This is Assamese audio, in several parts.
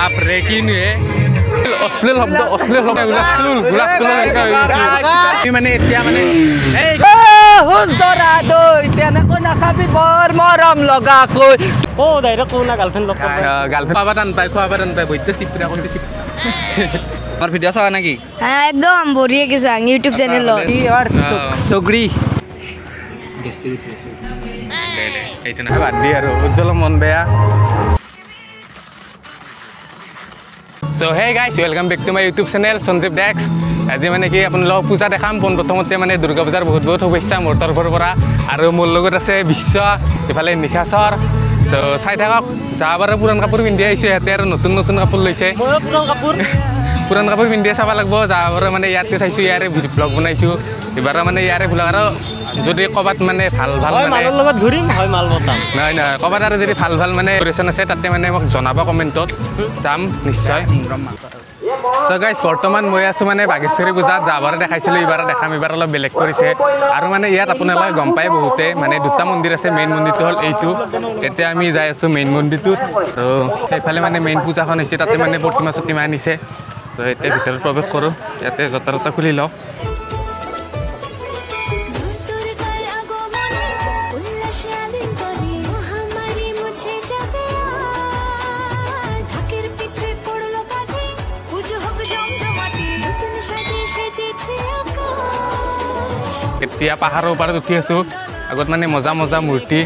বাপৰে কিনো হে অশ্লীল শব্দ মানে এতিয়া মানে হুজৰা দৈ তেনেকৈ নাচাবি বৰ মৰম লগাকৈ ও ডাইৰেক্ট কোনা গাৰ্লফ্ৰেণ্ড লগ গাৰ্লফ্ৰেণ্ড খোৱা টান পায় বৈদ্য চিপুৰা কৰি চিপ আমার ভিডিও চাওয়া নাকি হ্যাঁ একদম বঢ়িয়া গেছে ইউটিউব চ্যানেল সগরি এইটো নহয় বাদ দি আৰু উজ্জ্বল মন বেয়া so hey guys welcome back to my YouTube channel Sanjeev ডেক্স আজি মানে কি আপোনালোকক পূজা দেখাম প্ৰথমতে মানে দুৰ্গা পূজাৰ বহুত শুভেচ্ছা মোৰ তৰফৰ পৰা আৰু মোৰ লগত আছে বিশ্ব ইফালে নিখাচৰ সো চাই থাকক যাবাৰ পুৰাণ কাপোৰ পিন্ধি আহিছে ইয়াতে আৰু নতুন নতুন কাপোৰ লৈছে পুৰাণ কাপোৰ পিন্ধি চাব লাগিব যাবাৰ মানে ইয়াতে চাইছোঁ ইয়াৰে ব্লগ বনাইছোঁ এবাৰ মানে ইয়াৰে ব্লগ আৰু যদি ক'বাত মানে ভাল মালৰ লগত ঘূৰিম হয় মাল বতাম নহয় ক'বাত আৰু যদি ভাল মানে কোৰেশ্যন আছে তাতে মানে মোক জনাব কমেণ্টত যাম নিশ্চয় সো গাইস বৰ্তমান মই আছোঁ মানে বাগেশ্বৰী পূজাত যাবাৰে দেখাইছিলোঁ এইবাৰ দেখাম এইবাৰ অলপ বেলেগ কৰিছে আৰু মানে ইয়াত আপোনালোকে গম পায় বহুতে মানে দুটা মন্দিৰ আছে মেইন মন্দিৰটো হ'ল এইটো এতিয়া আমি যাই আছোঁ মেইন মন্দিৰটোত তো সেইফালে মানে মেইন পূজাখন হৈছে তাতে মানে প্ৰতিমা চতিমা আনিছে তো এতিয়া ভিতৰত প্ৰৱেশ কৰোঁ ইয়াতে জোতা তোতা খুলি লওঁ এতিয়া পাহাৰৰ ওপৰত উঠি আছোঁ আগত মানে মজা মূৰ্তি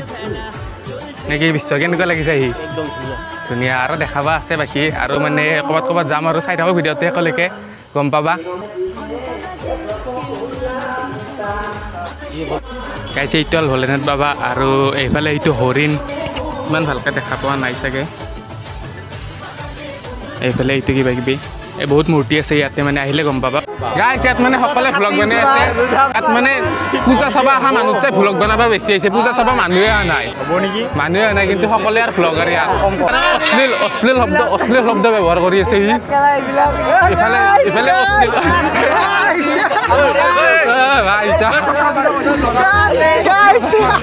নেকি বিশ্ব কেনেকুৱা লাগিছে আহি একদম ধুনীয়া আৰু দেখাবা আছে বাকী আৰু মানে ক'ৰবাত যাম আৰু চাই থাকোঁ ভিডিঅ'তে একেলগে গম পাবা গাইছে এইটো হ'ল ভোলেনাথ বাবা আৰু এইফালে এইটো হৰিণ ইমান ভালকৈ দেখা পোৱা নাই চাগে এইফালে এইটো কিবা কিবি এই বহুত মূৰ্তি আছে ইয়াতে মানে আহিলে গম পাবা গাইছ ইয়াত মানে সকলোৱে ভ্লগ বনাই আছে ইয়াত মানে পূজা চাব অহা মানুহ চাই ভ্লগ বনাব বেছি আহিছে পূজা চাব মানুহে অহা নাই মানুহে অহা নাই কিন্তু সকলোৱে আৰু ভ্লগাৰ ইয়াত অশ্লীল শব্দ ব্যৱহাৰ কৰি আছে সি ইফালে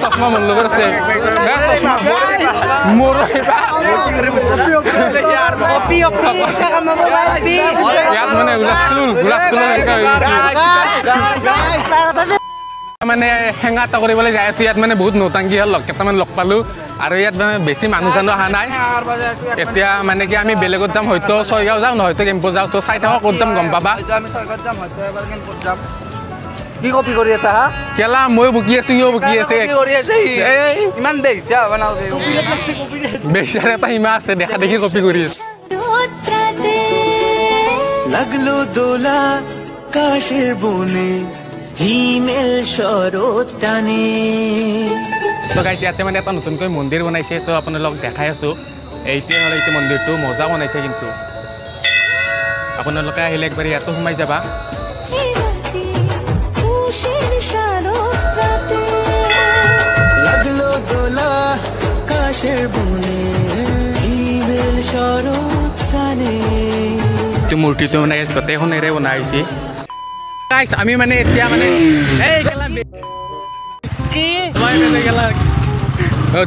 চশমা মোৰ লগত আছে মোৰ ইয়াত মানে মানে হেঙাটা কৰিবলৈ যাই আছোঁ ইয়াত মানে বহুত নৌটাংকি হ'ল কেইটামান লগ পালোঁ আৰু ইয়াত মানে বেছি মানুহ চানুহ অহা নাই এতিয়া মানে কি আমি বেলেগত যাম হয়তো ছয়গাঁও যাওঁ নহয়তো কেম্পত যাওঁ চাই থাকক ক'ত যাম গম পাবা কি কপি কৰি আছা হা কেলা মই বকি আছোঁ সিও বকি আছে ইমান দেখিছা বনাওঁতে বেচাৰ এটা সীমা আছে দেখা দেখি কপি কৰি আছে লাগলো দোলা কাশেৰ বনে হিমেল শৰৎ টানে তো গাইছ ইয়াতে মানে এটা নতুনকৈ মন্দিৰ বনাইছে তো আপোনালোক দেখাই আছোঁ এইটোৱে হ'ল এইটো মন্দিৰটো মজা বনাইছে কিন্তু আপোনালোকে আহিলে একবাৰ ইয়াতো সোমাই যাবা লাগলো দোলা কাশেৰ বনে হিমেল শৰৎ টানে মূৰ্তিটো মানে গোটেইখনেৰে বনাই হৈছে গাইছ আমি মানে এতিয়া মানে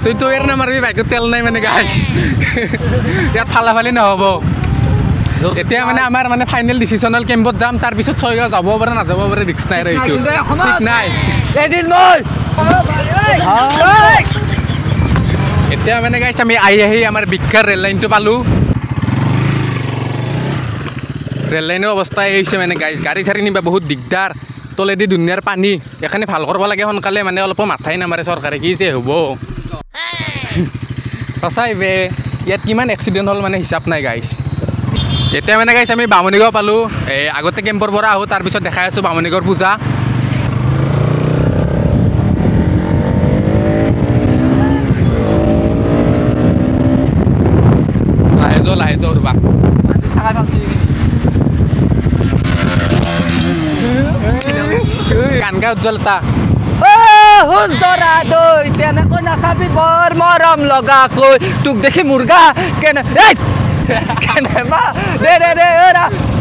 তইতো ইয়াৰ নামাৰিবি বাইকত তেল নাই মানে গাইছ ইয়াত ফালাফালি নহ'ব এতিয়া মানে আমাৰ মানে ফাইনেল ডিচিশ্যন হ'ল কেম্পত যাম তাৰপিছত ছয়গাঁও যাব পাৰে নাযাব পাৰে ৰিক্স নাই আৰু এইটো ঠিক নাই এতিয়া মানে গাইছ আমি আহি আমাৰ বিখ্যাত ৰেল লাইনটো পালোঁ ৰেল লাইনৰ অৱস্থা হৈছে মানে গাইছ গাড়ী চাড়ী নিবা বহুত দিগদাৰ তলেদি দুনিয়াৰ পানী এখানে ভাল কৰিব লাগে সোনকালে মানে অলপ মাথাই নামাৰে চৰকাৰে কি যে হ'ব সঁচাই বে ইয়াত কিমান এক্সিডেণ্ট হ'ল মানে হিচাপ নাই গাইছ এতিয়া মানে গাইছ আমি বামুণীগাঁও পালোঁ আগতে কেম্পৰ পৰা আহোঁ তাৰপিছত দেখাই আছোঁ বামুণীগাঁৱৰ পূজা লাহে যোৱা ৰ'বা কানকা উজ্জ্বলতা হুজৰা দৈ তেনেকৈ নাচাবি বৰ মৰম লগাকৈ তোক দেখি মুৰ্গা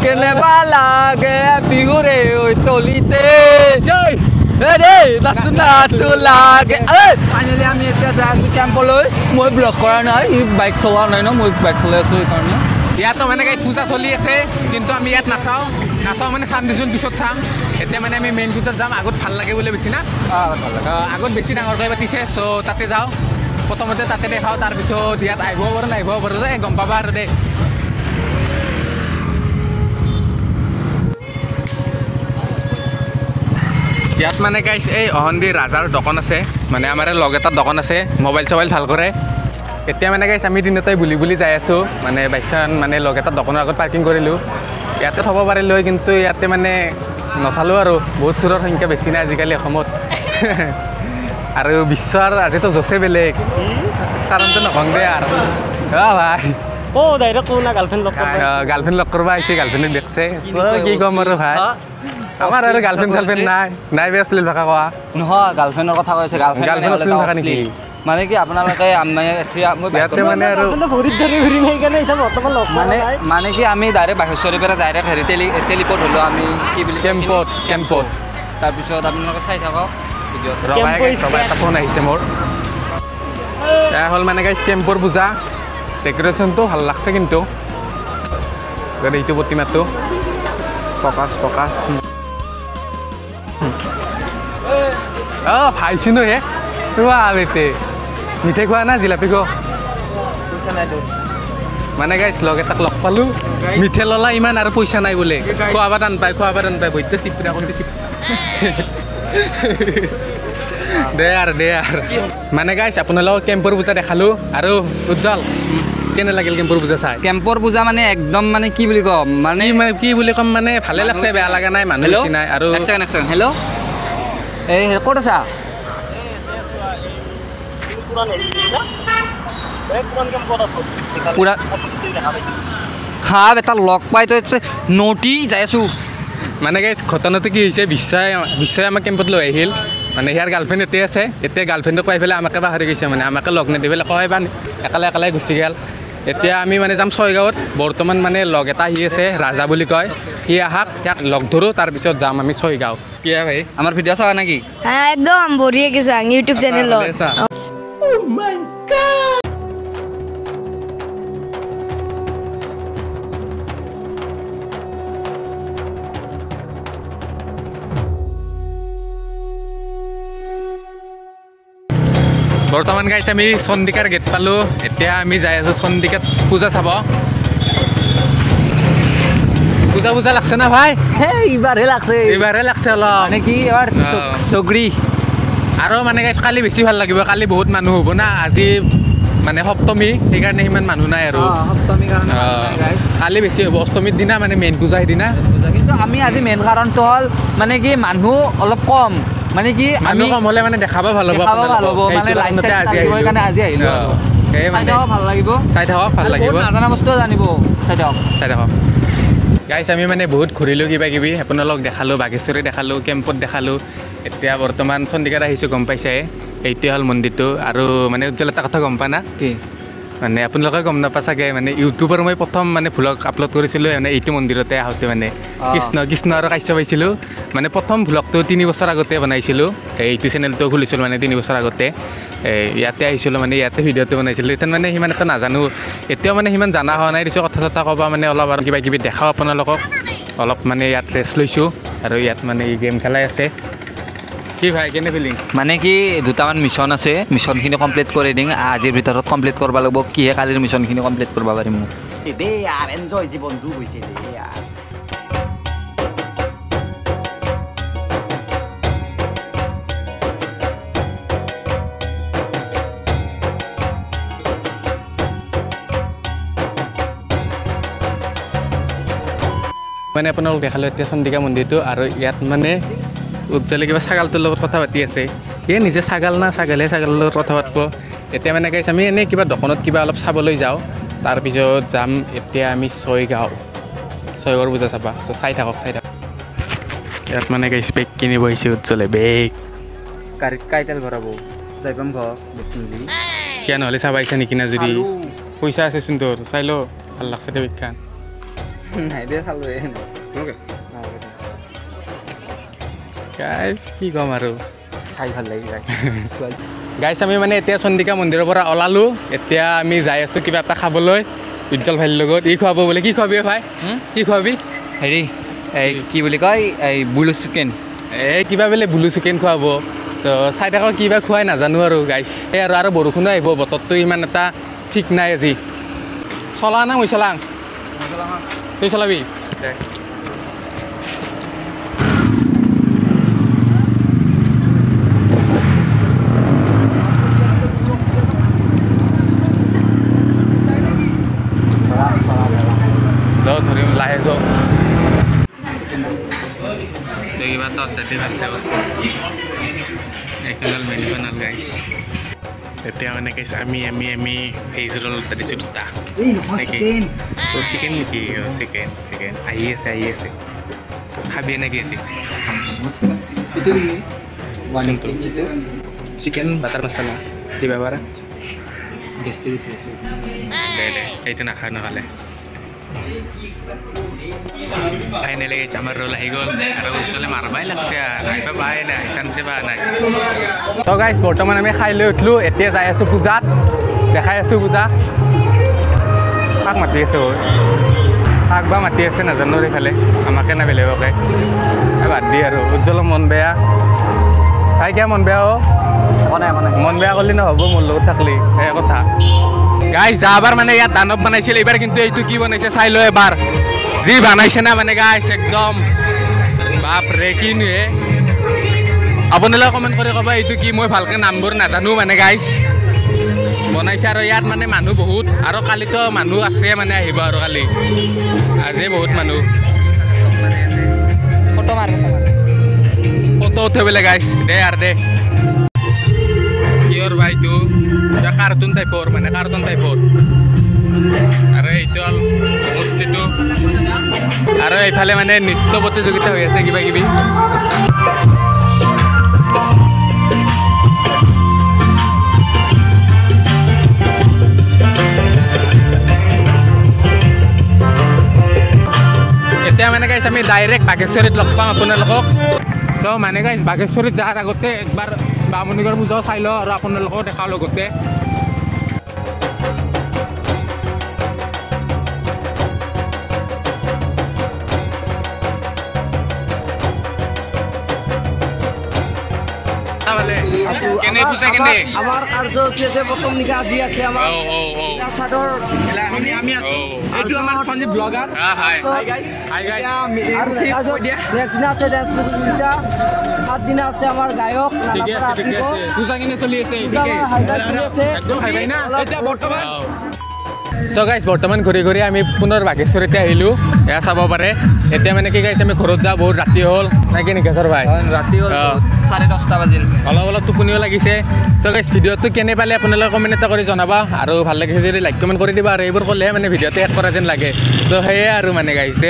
কেনেবা লাগে বিহুৰে তলিতে নাচো লাগে ফাইনেলি আমি এতিয়া যাই আছোঁ কেম্পলৈ মই ব্লগ কৰা নাই বাইক চলোৱা নাই ন মই বাইক চলাই আছোঁ সেইকাৰণে ইয়াতো মানে গাইছ পূজা চলি আছে কিন্তু আমি ইয়াত নাচাওঁ মানে চাম দিছোঁ পিছত চাম এতিয়া মানে আমি মেইন পূজাত যাম আগত ভাল লাগে বোলে বেছি না আগত বেছি ডাঙৰকৈ পাতিছে চ' তাতে যাওঁ প্ৰথমতে তাতে দেখাওঁ তাৰপিছত ইয়াত আহিব পাৰোঁ যে গম পাবা আৰু দেই ইয়াত মানে গাইছ এই অহন্দি ৰাজাৰ দোকান আছে মানে আমাৰ লগ এটাৰ দোকান আছে মোবাইল চবাইল ভাল কৰে এতিয়া মানে গাইছ আমি দিনতে বুলি যাই আছোঁ মানে বাইকখন মানে লগ এটাৰ দোকানৰ আগত পাৰ্কিং কৰিলোঁ ইয়াতে থ'ব পাৰিলোঁ কিন্তু ইয়াতে মানে নথলোঁ আৰু বহুত চোৰৰ সংখ্যা বেছি নাই আজিকালি অসমত আৰু বিশ্বৰ আজিতো জছে বেলেগ কাৰণটো নকওঁ দে আৰু ভাই ডাইৰেক্ট কোন গাৰ্লফ্ৰেণ্ড লগ কৰিব গাৰ্লফ্ৰেণ্ড লগ কৰিব আহিছে গাৰ্লফ্ৰেণ্ডক দেখছে কি ক'ম আৰু ভাই আমাৰ আৰু গাৰ্লফ্ৰেণ্ড চাৰ্লফ্ৰেণ্ড নাই বে অশ্লীল ভাষা কোৱা নহয় গাৰ্লফ্ৰেণ্ডৰ কথা কৈছে গাৰ্লফ্ৰেণ্ড অশ্লীল ভাষা নেকি মানে কি আপোনালোকে ইয়াতে মানে আৰু ভৰিত ধৰি ঘূৰি নাই কাৰণে এতিয়া বৰ্তমান লগ মানে কি আমি ডাইৰেক্ট বাঘেশ্বৰীৰ পৰা ডাইৰেক্ট হেৰি টেলিপৰ্ট হ'লোঁ আমি কি বুলি কেম্পত তাৰপিছত আপোনালোকে চাই থাকক ৰবা এটা ফোন আহিছে মোৰ এয়া হ'ল মানে গাইছ কেম্পৰ পূজা ডেক'ৰেশ্যনটো ভাল লাগছে কিন্তু এইটো প্ৰতিমাটো পকাচ ভাইছি ন হে ৰোৱা বেতে মিঠাই খোৱা না জিলাপি খোৱা মানে গাইছ লগ এটাক লগ পালোঁ মিঠাই ল'লা ইমান আৰু পইচা নাই বোলে খোৱাবা টান পায় বৈদ্য চিপুৰা কৰি চিপ দে আৰু মানে গাইছ আপোনালোকক কেম্পৰ পূজা দেখালোঁ আৰু উজ্জ্বল কেনে লাগিল কেম্পৰ পূজা চাই কেম্পৰ পূজা মানে একদম মানে কি বুলি ক'ম মানে কি বুলি ক'ম মানে ভালে লাগছে বেয়া লগা নাই মানুহ বেছি নাই আৰু হেল্ল' এই ক'ত আছা পুৰা খাপ এটা লগ পাই তই নটি যাই আছোঁ মানে গাইছ ঘটনাটো কি হৈছে বিশ্বই আমাক কেম্পত লৈ আহিল মানে ইয়াৰ গাৰ্লফ্ৰেণ্ড এতে আছে এতিয়া গাৰ্লফ্ৰেণ্ডক পাই পেলাই আমাকে পাহৰি গৈছে মানে আমাকে লগ নিদি পেলাই কয় বা একালে গুচি গ'ল এতিয়া আমি মানে যাম ছয়গাঁৱত বৰ্তমান মানে লগ এটা আহি আছে ৰাজা বুলি কয় সি আহাক ইয়াক লগ ধৰোঁ তাৰপিছত যাম আমি ছয়গাঁও কি ভাই আমাৰ ভিডিঅ' চাৱা নেকি একদম বঢ়িয়াকে চাং ইউটিউব চেনেলত বৰ্তমান গাইছ আমি চন্দিকাৰ গেট পালোঁ এতিয়া আমি যাই আছোঁ চন্দিকাত পূজা চাব পূজা লাগছে না ভাই এইবাৰহে লাগছে অলপ মানে কি এবাৰ চগৰি আৰু মানে গাইছ কালি বেছি ভাল লাগিব কালি বহুত মানুহ হ'ব না আজি মানে সপ্তমী সেইকাৰণে সিমান মানুহ নাই আৰু কালি বেছি হ'ব অষ্টমীৰ দিনা মানে মেইন পূজা সেইদিনা কিন্তু আমি আজি মেইন কাৰণটো হ'ল মানে কি মানুহ অলপ কম মানে কি মানুহ কম হ'লে মানে দেখাব ভাল হ'ব মানে আজি আহিলোঁ ভাল লাগিব চাই থাকক ভাল লাগিব নাজানা বস্তুও জানিব চাই থাকক গাইছ আমি মানে বহুত ঘূৰিলোঁ কিবা কিবি আপোনালোক দেখালোঁ বাঘেশ্বৰী দেখালোঁ কেম্পত দেখালোঁ এতিয়া বৰ্তমান চন্দিকাত আহিছোঁ গম পাইছে এইটোৱে হ'ল মন্দিৰটো আৰু মানে উজ্জ্বল এটা কথা গম পা না কি মানে আপোনালোকে গম নাপা চাগে মানে ইউটিউবৰ মই প্ৰথম মানে ভ্লগ আপলোড কৰিছিলোঁ মানে এইটো মন্দিৰতে আহোঁতে মানে কৃষ্ণ আৰু কাশ্যপ পাইছিলোঁ মানে প্ৰথম ভ্লগটো 3 বছৰ আগতে বনাইছিলোঁ এইটো চেনেলটো খুলিছিলোঁ মানে 3 বছৰ আগতে ইয়াতে আহিছিলোঁ মানে ইয়াতে ভিডিঅ'টো বনাইছিলোঁ এতিয়া মানে সিমান এটা নাজানো এতিয়াও মানে সিমান জানা হোৱা নাই দিছোঁ কথা চথা ক'বা মানে অলপ আৰু কিবা কিবি দেখাওঁ আপোনালোকক অলপ মানে ইয়াত ৰেষ্ট লৈছোঁ আৰু ইয়াত মানে এই গেম খেলাই আছে কি ভাই কেনে ফিলিং মানে কি দুটামান মিছন আছে মিছনখিনি কমপ্লিট কৰি দিম আজিৰ ভিতৰত কমপ্লিট কৰিব লাগিব কিহে কালিৰ মিছনখিনি কমপ্লিট কৰিব পাৰিম দে ইয়াৰ এনজয় জীৱনটো হৈছে দে ইয়াৰ মানে আপোনালোক দেখালোঁ এতিয়া চন্দিকা মন্দিৰটো আৰু ইয়াত মানে উজ্জ্বলে কিবা ছাগালটোৰ লগত কথা পাতি আছে এই নিজে ছাগাল না ছাগালৰ লগত কথা পাতিব এতিয়া মানে গাইছ আমি এনেই কিবা দোকানত কিবা অলপ চাবলৈ যাওঁ তাৰপিছত যাম এতিয়া আমি ছয়গাঁৱৰ পূজা চাবা চাই থাকক ইয়াত মানে গাইছ বেগ কিনিব আহিছে উজ্জ্বলে বেগ গাড়ীত কাইটেল ভৰাব যাই পাম ঘৰ কিয় নহ'লে চাব আহিছে নেকি না যদি পইচা আছেচোন তোৰ চাই ল ভাল লাগছে দে বেগখান নাই দে চালোঁ গাইছ কি ক'ম আৰু চাই ভাল লাগি যায় গাইছ আমি মানে এতিয়া চন্দিকা মন্দিৰৰ পৰা ওলালোঁ এতিয়া আমি যাই আছোঁ কিবা এটা খাবলৈ উজ্জ্বল ভাইৰ লগত ই খুৱাব বোলে কি খুৱাবি ভাই কি খুৱাবি হেৰি এই কি বুলি কয় এই বুলু চিকেন এই কিবা বোলে ব্লু চিকেন খুৱাব চ' চাই থাকক কিবা খুৱাই নাজানো আৰু গাইছ এই আৰু বৰষুণো আহিব বতৰটো ইমান এটা ঠিক নাই আজি চলা না মই চলাং তই চলাবি যাও ধৰিম লাহে যাওঁ কিবা তদ্দাতি ভালছে বস্তু একদম মেনু বনাল গাইছ এতিয়া মানে কৈছে আমি ভেজ ৰোল দিছোঁ দুটা চিকেন নেকি চিকেন আহি আছে খাবি নেকি আজি চিকেন বাটাৰ মছলা দিবা পাৰা এইটো নাখা নহ'লে ফাইনেলি গৈছে আমাৰ ৰোল আহি গ'ল আৰু উজ্জ্বলে মাৰবাই লাগছে নাইবা পাই নাই চান্সে পা নাই তো গাইছ বৰ্তমান আমি খাই লৈ উঠলোঁ এতিয়া যাই আছোঁ পূজাত দেখাই আছোঁ পূজা কাক মাতি আছে কাক বা মাতি আছে নাজানো এইফালে আমাকে না বেলেগকে বাদ দি আৰু উজ্জ্বলৰ মন বেয়া চাই কিয় মন বেয়া মন বেয়া কৰিলে নহ'ব মোৰ লগত থাকলি সেই কথা গাইছ যাবাৰ মানে ইয়াত দানৱ বনাইছিল এইবাৰ কিন্তু এইটো কি বনাইছে চাই ল এবাৰ যি বনাইছে না মানে গাইছ একদম বাপৰে কিনো হে আপোনালোকে কমেণ্ট কৰি ক'ব এইটো কি মই ভালকৈ নামবোৰ নাজানো মানে গাইছ বনাইছে আৰু ইয়াত মানে মানুহ বহুত আৰু কালিতো মানুহ আছে মানে আহিব আৰু কালি আজি বহুত মানুহ ফটো উঠাবলৈ গাইছ দে আৰু দে কিয়ৰ ভাইটো কাৰ্টুন টাইপৰ মানে কাৰ্টুন টাইপৰ আৰু এইটো হ'ল মূৰ্তিটো আৰু এইফালে মানে নৃত্য প্ৰতিযোগিতা হৈ আছে কিবা কিবি এতিয়া মানে গাইছ আমি ডাইৰেক্ট বাঘেশ্বৰীত লগ পাম আপোনালোকক চ' মানে গাইছ বাঘেশ্বৰীত যোৱাৰ আগতে একবাৰ বামুণীগড় পূজাও চাই লওঁ আৰু আপোনালোকক দেখাওঁ লগতে কেনে পূজা কেনে আমাৰ কাৰ্যসূচী আছে প্ৰথম নিশা আজি আছে আমাৰ চাদৰ আমি আছো এইটো আমাৰ সঞ্জীৱ ব্লগাৰ হাই গাইছ আৰু নেক্সট দিনা আছে ডেন্স প্ৰতিযোগিতা 7 দিনা আছে আমাৰ গায়ক ঠিকে আছে পূজা কেনে চলি আছে একদম হাই গাই না এতিয়া বৰ্তমান চ' গাইছ বৰ্তমান ঘূৰি ঘূৰি আমি পুনৰ বাঘেশ্বৰীতে আহিলোঁ এয়া চাব পাৰে এতিয়া মানে কি গাইছ আমি ঘৰত যাওঁ বহুত ৰাতি হ'ল নাই কি নিকেশ্বৰ ভাই ৰাতি হ'ল 10:30 বাজিল অলপ টোপনিও লাগিছে চ' গাইছ ভিডিঅ'টো কেনে পালে আপোনালোকে কমেণ্ট এটা কৰি জনাবা আৰু ভাল লাগিছে যদি লাইক কমেণ্ট কৰি দিবা আৰু এইবোৰ ক'লেহে মানে ভিডিঅ'টো এড কৰা যেন লাগে চ' সেয়ে আৰু মানে গাইছ দে